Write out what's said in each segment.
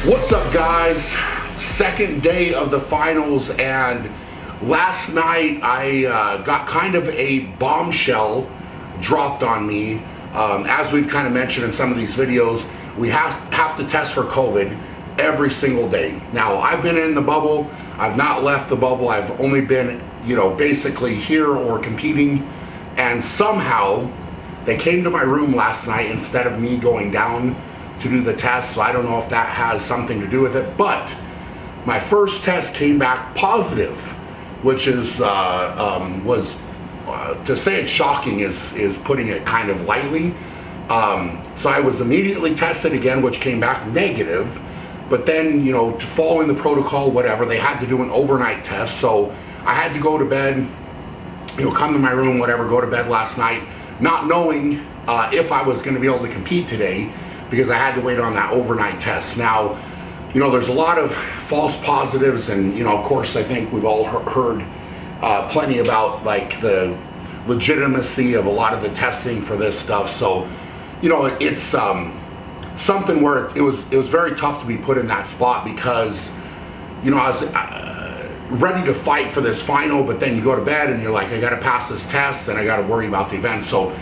What's up, guys? Second day of the finals, and last night I got kind of a bombshell dropped on me. As we've kind of mentioned in some of these videos, we have to test for COVID every single day. Now, I've been in the bubble. I've not left the bubble. I've only been, basically here or competing, and somehow they came to my room last night instead of me going down to do the test. So I don't know if that has something to do with it, but my first test came back positive, which is to say it's shocking is putting it kind of lightly. So I was immediately tested again, which came back negative. But then, following the protocol, whatever, they had to do an overnight test. So I had to go to bed, come to my room, whatever, go to bed last night, not knowing if I was going to be able to compete today, because I had to wait on that overnight test. Now, there's a lot of false positives, and of course, I think we've all heard plenty about like the legitimacy of a lot of the testing for this stuff. So, it's something where it was very tough to be put in that spot, because I was ready to fight for this final, but then you go to bed and you're like, I got to pass this test and I got to worry about the event. So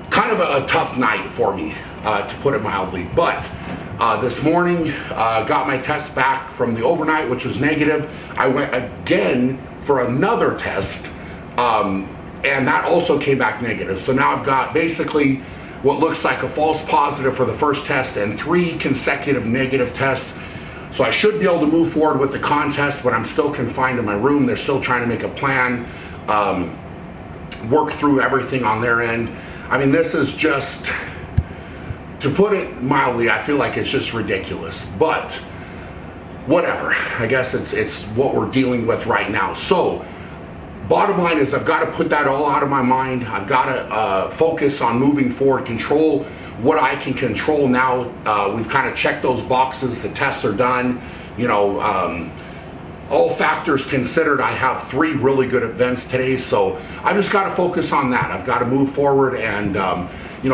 kind of a tough night for me, to put it mildly. But this morning, got my test back from the overnight, which was negative. I went again for another test, and that also came back negative. So now I've got basically what looks like a false positive for the first test and 3 consecutive negative tests. So I should be able to move forward with the contest, but I'm still confined in my room. They're still trying to make a plan, work through everything on their end. I mean, this is just, to put it mildly, I feel like it's just ridiculous, but whatever. I guess it's what we're dealing with right now. So bottom line is, I've got to put that all out of my mind. I've got to focus on moving forward, control what I can control now. We've kind of checked those boxes. The tests are done. All factors considered, I have 3 really good events today. So I just got to focus on that. I've got to move forward and,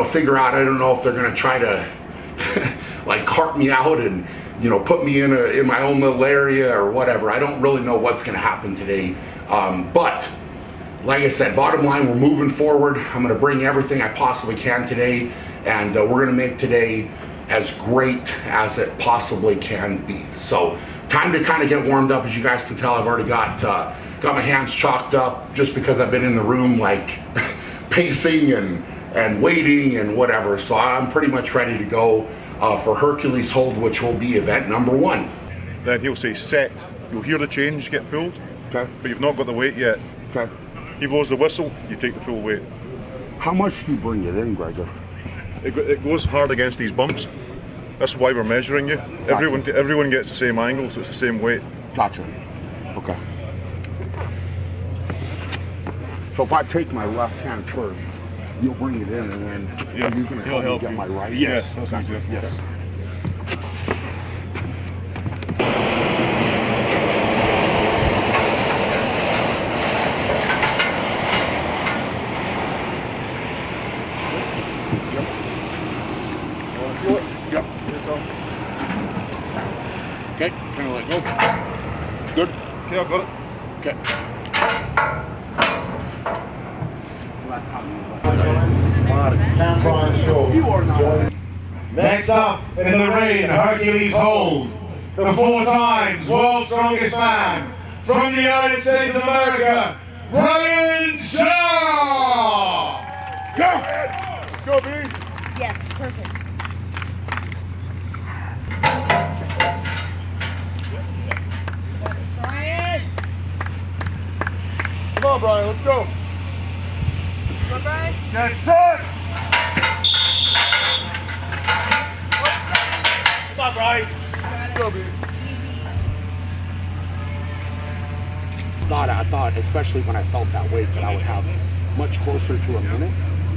figure out, I don't know if they're going to try to like cart me out and, put me in my own little area or whatever. I don't really know what's going to happen today. But like I said, bottom line, we're moving forward. I'm going to bring everything I possibly can today, and we're going to make today as great as it possibly can be. So time to kind of get warmed up. As you guys can tell, I've already got my hands chalked up, just because I've been in the room like pacing and waiting and whatever. So I'm pretty much ready to go for Hercules hold, which will be event number 1. Then he'll say set. You'll hear the change get pulled. Okay. But you've not got the weight yet. Okay. He blows the whistle, you take the full weight. How much do you bring it in, Gregor? It goes hard against these bumps. That's why we're measuring you. Gotcha. Everyone gets the same angle, so it's the same weight. Gotcha. Okay. So if I take my left hand first, you'll bring it in, and then you're going to help me get my right? Yes, that's exactly. Yes. Yep. Here it comes. Okay, can I let go? Good? Okay, I got it. Okay. So that's how you are not. Next up in the ring, Hercules hold, the 4 times world's strongest man from the United States of America, Brian Shaw! Go! Go, B! Yes, perfect. Brian! Come on, Brian, let's go! Come on, Brian. Get set! Come on, Brian. Go, B! I thought, especially when I felt that weight, that I would have much closer to a minute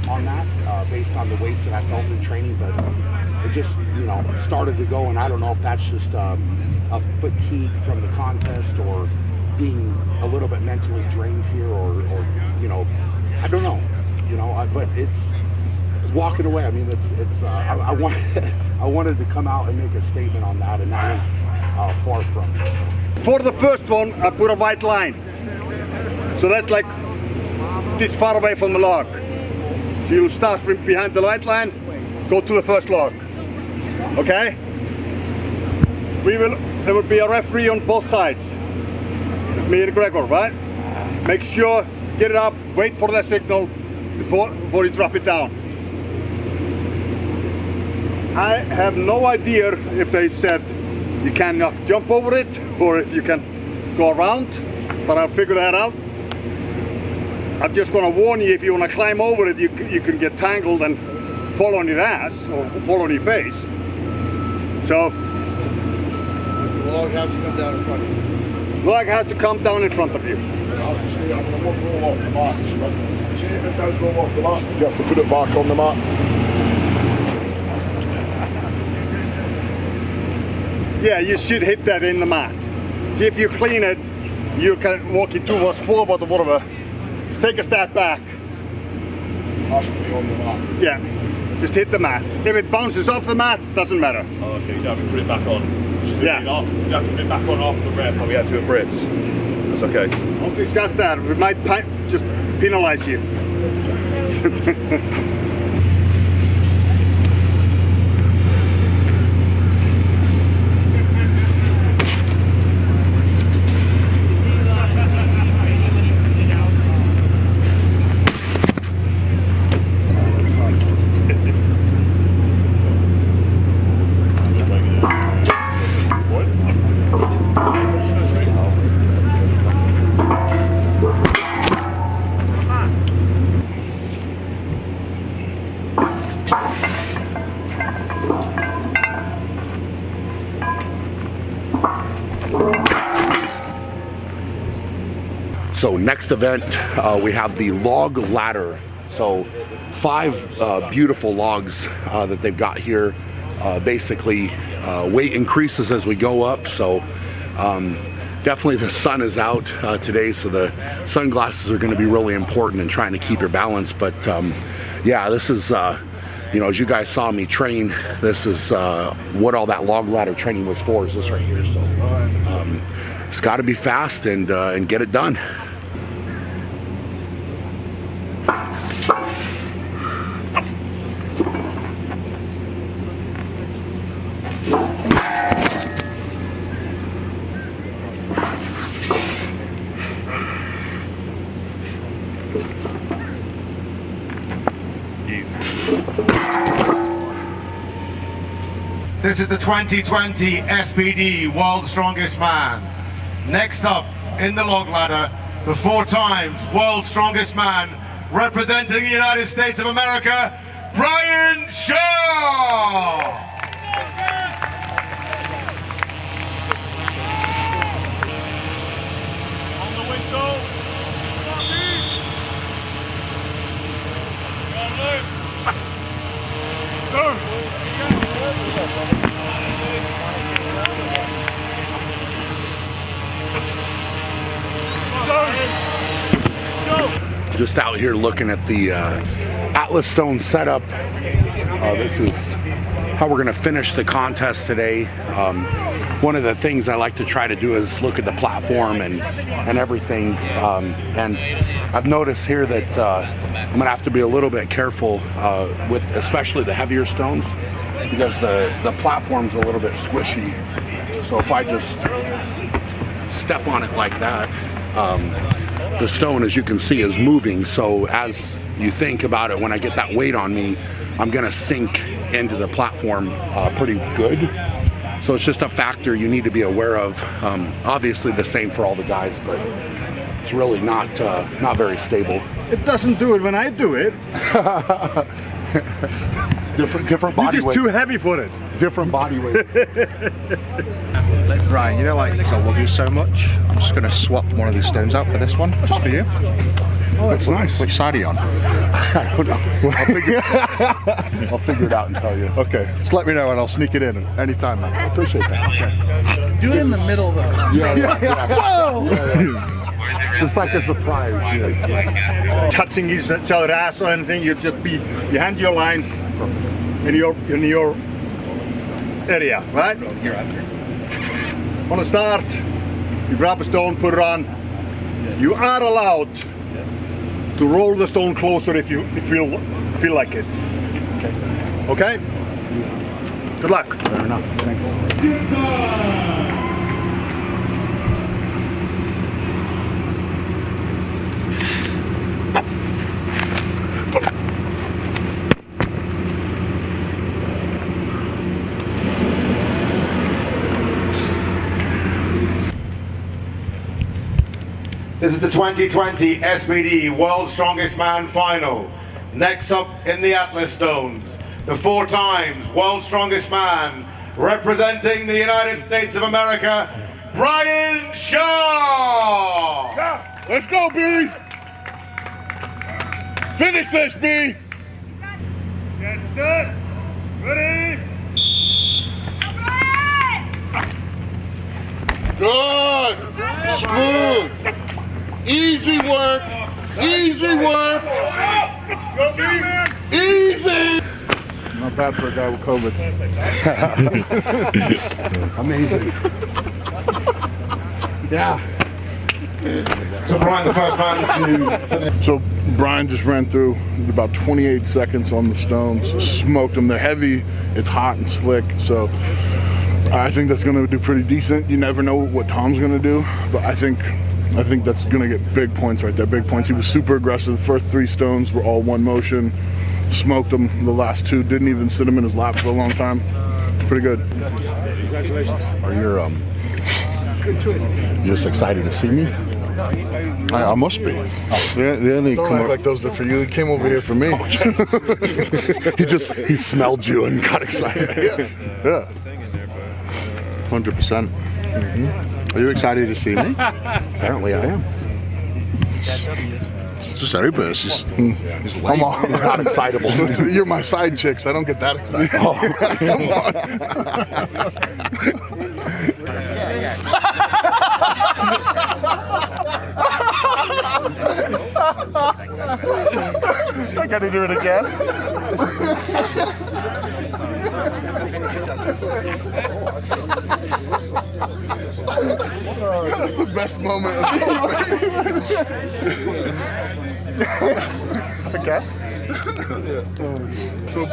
on that, based on the weights that I felt in training, but it just, started to go, and I don't know if that's just a fatigue from the contest, or being a little bit mentally drained here, or I don't know, but it's walking away. I mean, I wanted to come out and make a statement on that, and that was far from it. So. For the first one, I put a white line. So that's like this far away from the log. So you'll start from behind the white line, go to the first log. Okay? There will be a referee on both sides. It's me and Gregor, right? Make sure, get it up, wait for the signal before you drop it down. I have no idea if they said you cannot jump over it or if you can go around, but I'll figure that out. I'm just going to warn you, if you want to climb over it, you can get tangled and fall on your ass or fall on your face. So, The log has to come down in front of you. log has to come down in front of you. I'll just I'm going to roll off the mat. See if it does roll off the mat, you have to put it back on the mat. Yeah, you should hit that in the mat. See if you clean it, you can walk it towards forward or whatever. Just take a step back. Has to be on the mat. Yeah, just hit the mat. If it bounces off the mat, doesn't matter. Oh, okay, you have to put it back on. Yeah. You have to put it back on after the rep, probably had to have Brits. That's okay. Don't discuss that. We might just penalize you. So next event, we have the log ladder. So 5 beautiful logs that they've got here. Basically, weight increases as we go up. So definitely the sun is out today, so the sunglasses are going to be really important in trying to keep your balance. But yeah, this is, you know, as you guys saw me train, this is what all that log ladder training was for, is this right here. So it's got to be fast and get it done. This is the 2020 SPD World's Strongest Man. Next up in the log ladder, the 4 times World's Strongest Man, representing the United States of America, Brian Shaw! On the whistle. Just out here looking at the Atlas Stone setup. This is how we're going to finish the contest today. One of the things I like to try to do is look at the platform and everything. And I've noticed here that I'm going to have to be a little bit careful with especially the heavier stones, because the platform's a little bit squishy. So if I just step on it like that, the stone, as you can see, is moving. So as you think about it, when I get that weight on me, I'm gonna sink into the platform pretty good. So it's just a factor you need to be aware of. Obviously the same for all the guys, but it's really not very stable. It doesn't do it when I do it. different body weight. You're just too heavy for it. Different body weight. Brian, you know, like, because I love you so much, I'm just going to swap one of these stones out for this one, just for you. Oh, that's nice. Which side are you on? I don't know. I'll figure it out and tell you. Okay, just let me know and I'll sneak it in anytime, man. I appreciate that. Okay. Do it in the middle though. Yeah. Whoa! Yeah. Just like a surprise. Yeah. Touching each other's ass or anything, you hand your line in your area, right? On the start, you grab a stone, put it on. You are allowed to roll the stone closer if you feel like it. Okay? Good luck. Fair enough. Thanks. This is the 2020 SBD World's Strongest Man Final. Next up in the Atlas Stones, the 4 times World's Strongest Man, representing the United States of America, Brian Shaw! Yeah, let's go, B! Finish this, B! Get set, ready! Good! Smooth! Easy work! Easy work! Easy! Not bad for a guy with COVID. Amazing. Yeah. So Brian, the first man to finish. So Brian just ran through about 28 seconds on the stones, smoked them. They're heavy, it's hot and slick, so I think that's going to do pretty decent. You never know what Tom's going to do, but I think that's going to get big points right there. Big points. He was super aggressive. The first 3 stones were all one motion. Smoked them. The last 2 didn't even sit him in his lap for a long time. Pretty good. Are you just excited to see me? I must be. The only Don't act like those are for you. He came over here for me. he smelled you and got excited. Yeah. 100%. Are you excited to see me? Apparently I am. Just everybody. He's Come on, it's not excitable. You're my side chick, so I don't get that excited. Oh. Come on. I gotta do it again. That's the best moment of Okay. So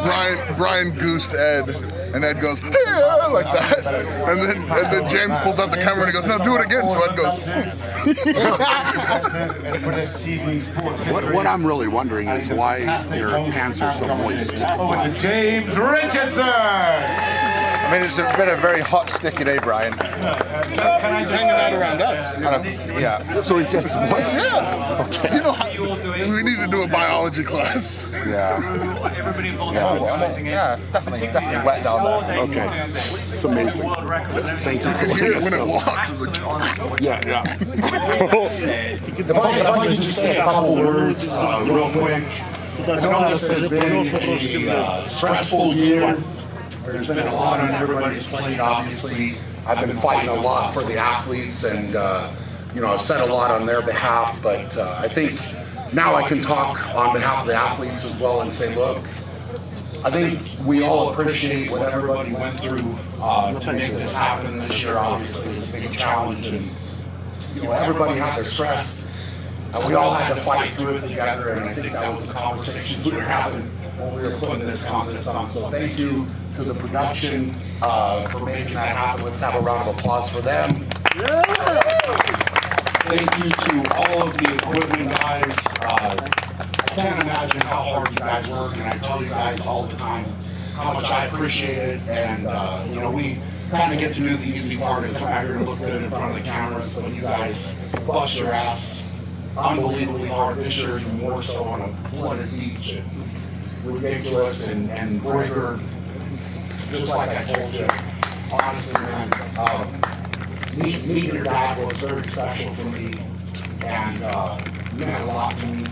Brian goosed Ed, and Ed goes, yeah, like that. And then James pulls out the camera and he goes, no, do it again. So Ed goes. What I'm really wondering is why your pants are so moist. Over to James Richardson! I mean, it's been a very hot, sticky day, Brian. He's hanging out around us. Yeah. So he gets moist? Yeah. Okay. You know, we need to do a biology class. Yeah. Yeah, definitely wet down there. Okay. It's amazing. Thank you for Hear it letting when us it know. walks. Yeah. If I could just say a couple words real quick. I know this has been a stressful year. There's been a lot on everybody's plate, obviously. I've been fighting a lot for the athletes and, I've said a lot on their behalf, but I think now I can talk on behalf of the athletes as well and say, look, I think we all appreciate what everybody went through to make this happen this year. Obviously, it was a big challenge, and everybody had their stress. We all had to fight through it together, and I think that was the conversations we were having when we were putting this contest on. So thank you to the production for making that happen. Let's have a round of applause for them. Thank you to all of the equipment guys. I can't imagine how hard you guys work, and I tell you guys all the time how much I appreciate it. And we kind of get to do the easy part and come out here and look good in front of the cameras, but you guys bust your ass unbelievably hard this year, even more so on a flooded beach. And ridiculous and Gregor, just like I told you, honestly, man, meeting your dad was very special for me and meant a lot to me.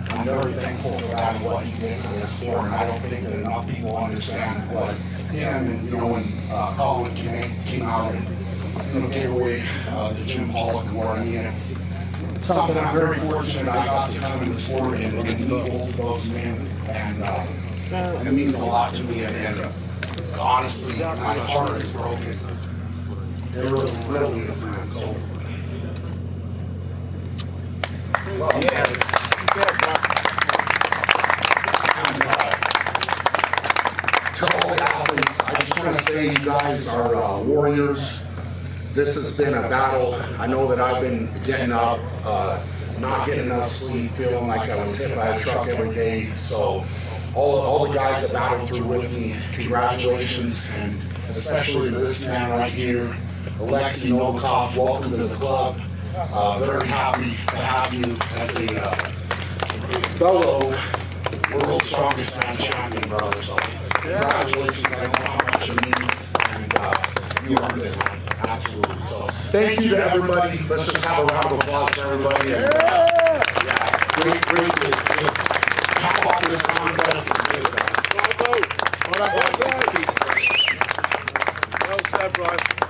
I'm very thankful for that and what he did for this sport, and I don't think that enough people understand what him and when Colin came out and gave away the Jim Pollock Award. I mean, it's something I'm very fortunate I got to come in the sport and meet both of those men, and it means a lot to me. And honestly, my heart is broken. It really is, man. So, well, to all the athletes, I just want to say you guys are warriors. This has been a battle. I know that I've been getting up, not getting enough sleep, feeling like I was hit by a truck every day. So all the guys that battled through with me, congratulations, and especially to this man right here, Alexei Novikov. Welcome to the club. Very happy to have you as a fellow world's strongest man champion, brother. So congratulations. I know how much it means, and you earned it, man. Absolutely. So thank you to everybody. Let's just have a round of applause for everybody. And, great to cap off this contest. Well said, Brian.